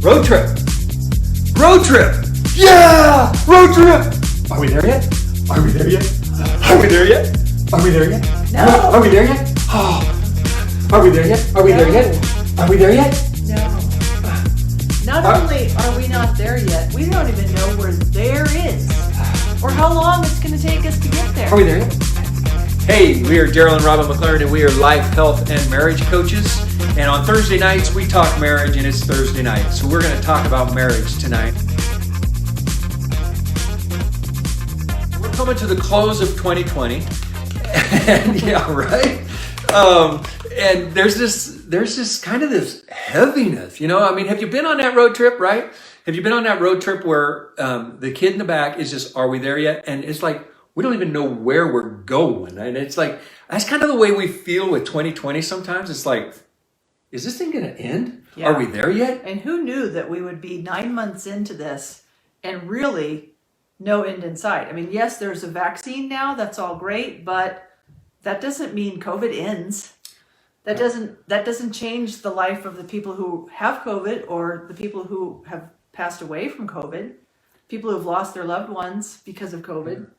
Road trip. Road trip. Yeah! Road trip. Are we there yet? Are we there yet? Are we there yet? Are we there yet? No. Are we there yet? Oh. Are we there yet? Are we there yet? Are we there yet? No. Not only are we not there yet, we don't even know where there is or how long it's going to take us to get there. Are we there yet? Hey, we are Daryl and Robin McLaren, and we are life, health, and marriage coaches. And on Thursday nights, we talk marriage, and it's Thursday night. So we're going to talk about marriage tonight. We're coming to the close of 2020. And yeah, right? And there's this kind of this heaviness, you know? I mean, have you been on that road trip, right? Have you been on that road trip where the kid in the back is just, are we there yet? And it's like, we don't even know where we're going. And it's like, that's kind of the way we feel with 2020 sometimes. It's like, is this thing going to end? Yeah. Are we there yet? And who knew that we would be 9 months into this and really no end in sight? I mean, yes, there's a vaccine now. That's all great. But that doesn't mean COVID ends. That doesn't change the life of the people who have COVID or the people who have passed away from COVID, people who have lost their loved ones because of COVID.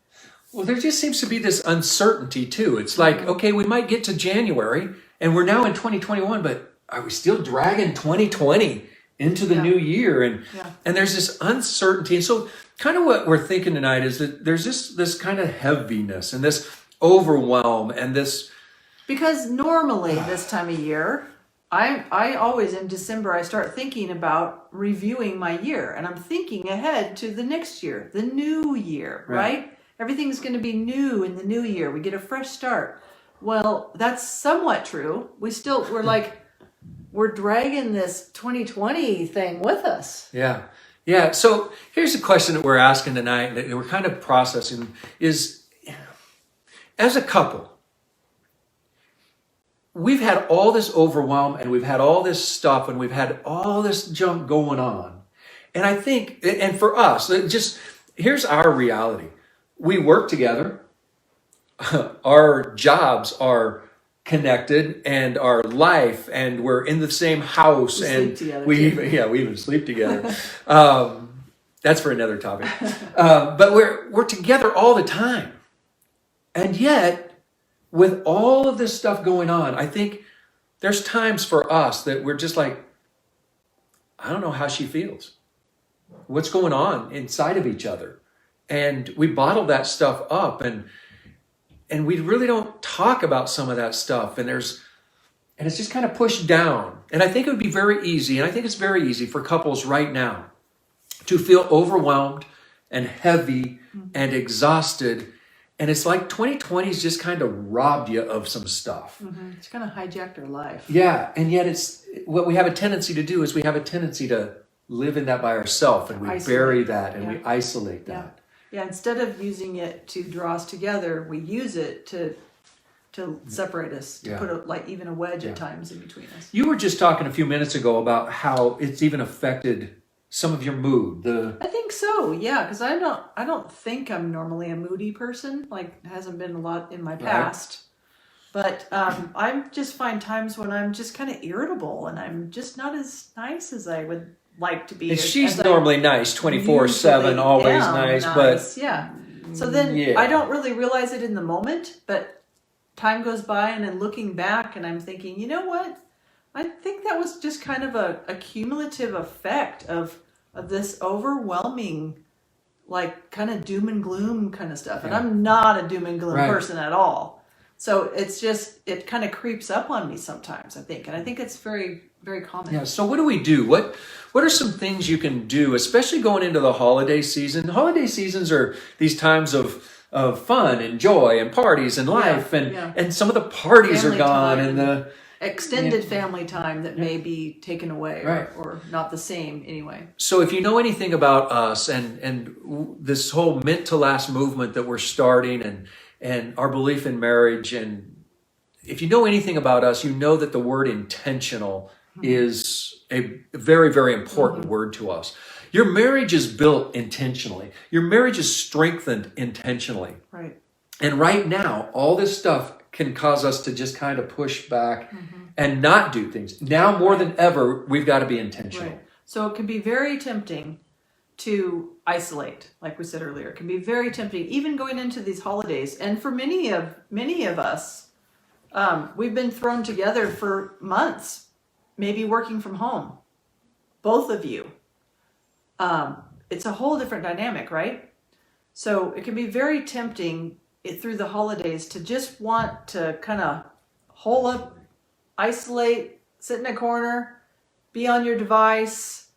Well, there just seems to be this uncertainty too. It's like, okay, we might get to January and we're now in 2021, but are we still dragging 2020 into the new year? And there's this uncertainty. And so kind of what we're thinking tonight is that there's this kind of heaviness and this overwhelm and this... Because normally this time of year, I always in December, I start thinking about reviewing my year, and I'm thinking ahead to the next year, the new year, right? Everything's going to be new in the new year. We get a fresh start. Well, that's somewhat true. We're dragging this 2020 thing with us. Yeah. So here's a question that we're asking tonight that we're kind of processing is, as a couple, we've had all this overwhelm and we've had all this stuff and we've had all this junk going on. And I think, and for us, here's our reality. We work together. Our jobs are connected and our life, and we're in the same house, we even sleep together. That's for another topic. But we're together all the time. And yet, with all of this stuff going on, I think there's times for us that we're just like, I don't know how she feels. What's going on inside of each other? And we bottle that stuff up and we really don't talk about some of that stuff. And it's just kind of pushed down. And I think it would be very easy, and I think it's very easy for couples right now to feel overwhelmed and heavy and exhausted. And it's like 2020's just kind of robbed you of some stuff. Mm-hmm. It's kind of hijacked our life. Yeah, and yet it's what we have a tendency to do is we have a tendency to live in that by ourselves, and we bury that and we isolate that. Yeah, instead of using it to draw us together, we use it to separate us, to put even a wedge at times in between us. You were just talking a few minutes ago about how it's even affected some of your mood. I think so, yeah, because I don't think I'm normally a moody person. Like, it hasn't been a lot in my past. But I just find times when I'm just kind of irritable and I'm just not as nice as I would like to be. And she's normally nice, 24/7, always nice, but... Yeah. So then I don't really realize it in the moment, but time goes by and then looking back and I'm thinking, you know what? I think that was just kind of a cumulative effect of this overwhelming, like, kind of doom and gloom kind of stuff. And I'm not a doom and gloom person at all. So it's just, it kind of creeps up on me sometimes, I think. And I think it's very, very common. Yeah, so what do we do? What are some things you can do, especially going into the holiday season? Holiday seasons are these times of fun and joy and parties and life. And some of the parties family are gone. time and the extended family time that may be taken away or not the same anyway. So if you know anything about us and this whole meant to last movement that we're starting and our belief in marriage, and if you know anything about us, you know that the word intentional is a very, very important word to us. Your marriage is built intentionally. Your marriage is strengthened intentionally. Right. And right now, all this stuff can cause us to just kind of push back and not do things. Now more than ever, we've got to be intentional. Right. So it can be very tempting to isolate, like we said earlier. It can be very tempting, even going into these holidays. And for many of us, we've been thrown together for months, maybe working from home, both of you. It's a whole different dynamic, right? So it can be very tempting through the holidays to just want to kind of hole up, isolate, sit in a corner, be on your device,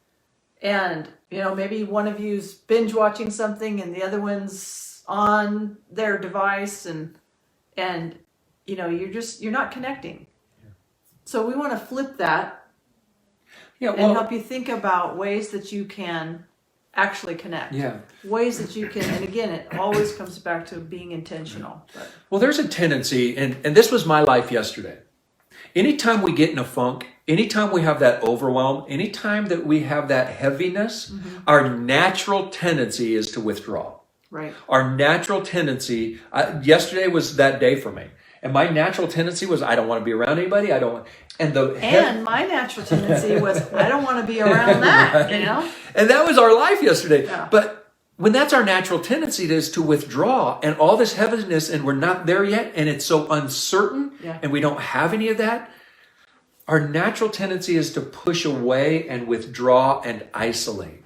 and maybe one of you's binge watching something and the other one's on their device, and you're not connecting. Yeah. So we want to flip that, and help you think about ways that you can actually connect. Yeah. Ways that you can, and again, it always comes back to being intentional. But. Well, there's a tendency, and this was my life yesterday. Anytime we get in a funk, anytime we have that overwhelm, anytime that we have that heaviness, our natural tendency is to withdraw. Right. Our natural tendency, yesterday was that day for me. And my natural tendency was, I don't want to be around anybody. I don't. And my natural tendency was, I don't want to be around that, right. And that was our life yesterday. Yeah. But when that's our natural tendency, it is to withdraw, and all this heaviness, and we're not there yet, and it's so uncertain, and we don't have any of that. Our natural tendency is to push away and withdraw and isolate.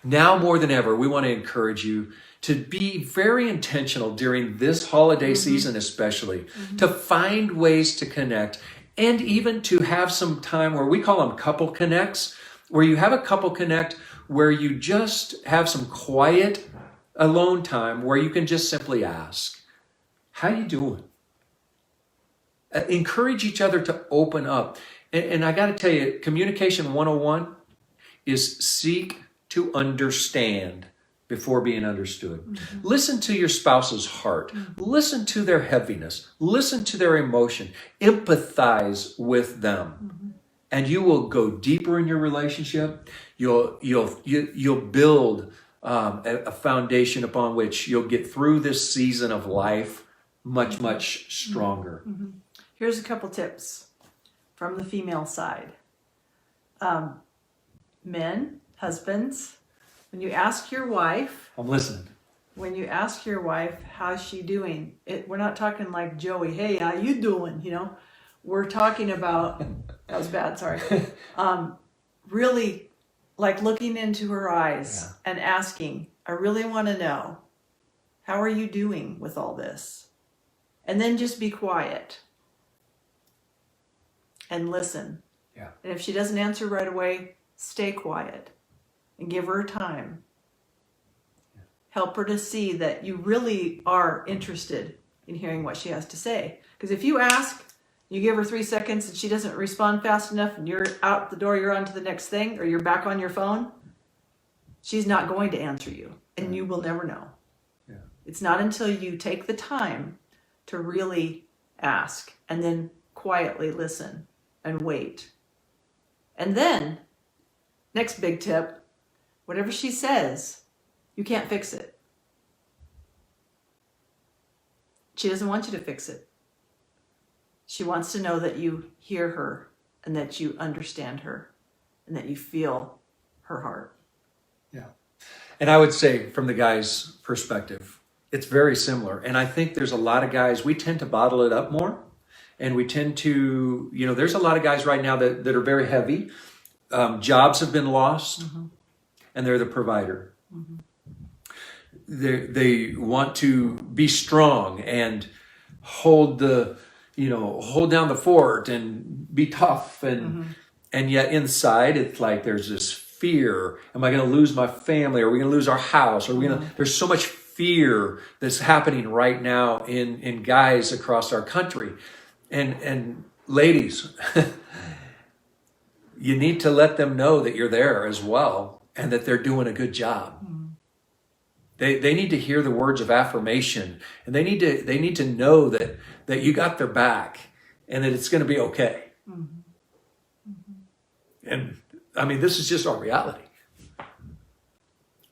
Now more than ever, we want to encourage you to be very intentional during this holiday season, especially, to find ways to connect, and even to have some time where we call them couple connects, where you have a couple connect where you just have some quiet alone time where you can just simply ask, how you doing? Encourage each other to open up. And I got to tell you, communication 101 is seek to understand before being understood. Listen to your spouse's heart. Listen to their heaviness. Listen to their emotion. Empathize with them. And you will go deeper in your relationship. You'll build a foundation upon which you'll get through this season of life much, much stronger. Here's a couple tips from the female side. Men, husbands, when you ask your wife, I'm listening. When you ask your wife, how's she doing? We're not talking like Joey, hey, how you doing? We're talking about, that was bad, sorry. Really like looking into her eyes and asking, I really want to know, how are you doing with all this? And then just be quiet and listen. Yeah. And if she doesn't answer right away, stay quiet and give her time. Yeah. Help her to see that you really are interested in hearing what she has to say. Because if you ask, you give her 3 seconds and she doesn't respond fast enough and you're out the door, you're on to the next thing, or you're back on your phone, she's not going to answer you, and you will never know. Yeah. It's not until you take the time to really ask and then quietly listen and wait. And then, next big tip, whatever she says, you can't fix it. She doesn't want you to fix it. She wants to know that you hear her and that you understand her and that you feel her heart. Yeah. And I would say from the guy's perspective, it's very similar. And I think there's a lot of guys, we tend to bottle it up more. And we tend to, there's a lot of guys right now that are very heavy. Jobs have been lost, and they're the provider. They want to be strong and hold down the fort and be tough. And yet inside, it's like there's this fear. Am I going to lose my family? Are we going to lose our house? There's so much fear that's happening right now in guys across our country. And ladies, you need to let them know that you're there as well and that they're doing a good job. They need to hear the words of affirmation, and they need to know that you got their back and that it's going to be okay. And I mean, this is just our reality.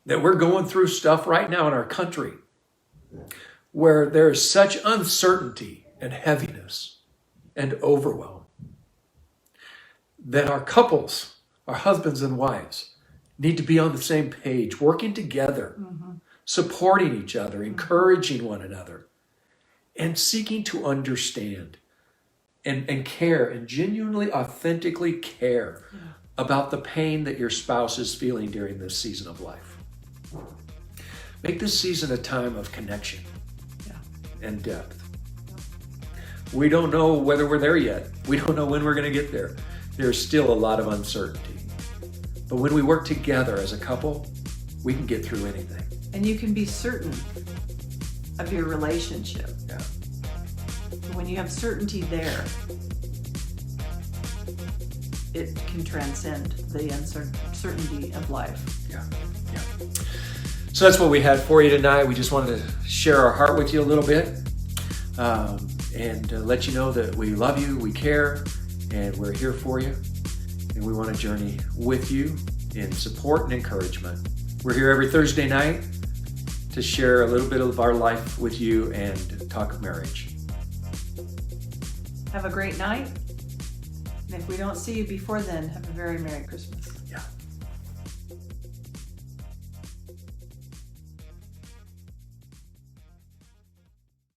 That we're going through stuff right now in our country where there is such uncertainty and heaviness and overwhelm that our couples our husbands and wives need to be on the same page, working together, supporting each other, encouraging one another, and seeking to understand and care and genuinely, authentically care about the pain that your spouse is feeling during this season of life. Make this season a time of connection and depth. We don't know whether we're there yet. We don't know when we're going to get there. There's still a lot of uncertainty. But when we work together as a couple, we can get through anything. And you can be certain of your relationship. Yeah. When you have certainty there, it can transcend the uncertainty of life. Yeah. So that's what we had for you tonight. We just wanted to share our heart with you a little bit and let you know that we love you, we care, and we're here for you. And we want to journey with you in support and encouragement. We're here every Thursday night to share a little bit of our life with you and talk marriage. Have a great night. And if we don't see you before then, have a very Merry Christmas.